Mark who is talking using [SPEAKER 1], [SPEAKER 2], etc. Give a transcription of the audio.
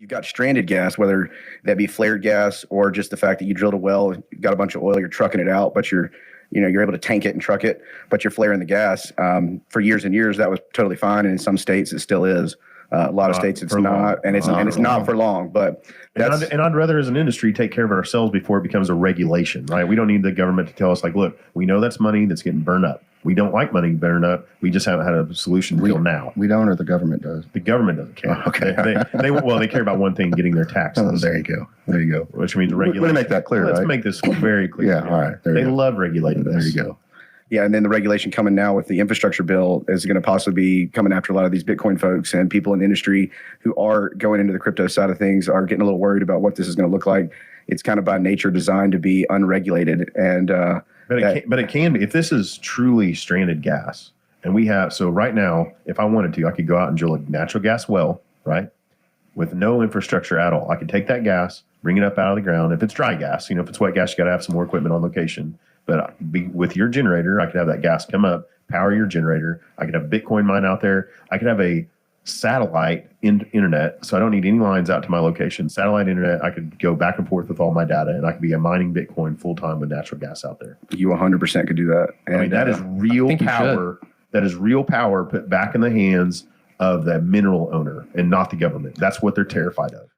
[SPEAKER 1] you've got stranded gas, whether that be flared gas or just the fact that you drilled a well, you got a bunch of oil, you're trucking it out, but you're able to tank it and truck it, but you're flaring the gas. For years and years, that was totally fine, and in some states, it still is. A lot of states, it's not, and it's not for long. But
[SPEAKER 2] I'd rather, as an industry, take care of it ourselves before it becomes a regulation, right? We don't need the government to tell us, like, look, we know that's money that's getting burned up. We don't like money burned up. We just haven't had a solution until now.
[SPEAKER 3] We don't, or the government does.
[SPEAKER 2] The government doesn't care.
[SPEAKER 3] Oh, okay.
[SPEAKER 2] They care about one thing: getting their taxes.
[SPEAKER 3] Oh, there you go.
[SPEAKER 2] Which means regulation.
[SPEAKER 3] Let me make that clear.
[SPEAKER 2] Let's make this very clear.
[SPEAKER 3] Yeah. All right.
[SPEAKER 2] They love regulating this.
[SPEAKER 3] There you go.
[SPEAKER 1] Yeah, and then the regulation coming now with the infrastructure bill is going to possibly be coming after a lot of these Bitcoin folks, and people in the industry who are going into the crypto side of things are getting a little worried about what this is going to look like. It's kind of by nature designed to be unregulated, and
[SPEAKER 2] but it can be if this is truly stranded gas. And we have, so right now, if I wanted to, I could go out and drill a natural gas well, right, with no infrastructure at all. I could take that gas, bring it up out of the ground. If it's dry gas, if it's wet gas, you got to have some more equipment on location. But with your generator, I could have that gas come up, power your generator. I could have Bitcoin mine out there. I could have a satellite internet, so I don't need any lines out to my location. Satellite internet, I could go back and forth with all my data, and I could be mining Bitcoin full time with natural gas out there.
[SPEAKER 1] You 100% could do that.
[SPEAKER 2] And, I mean, that is real power. That is real power put back in the hands of the mineral owner and not the government. That's what they're terrified of.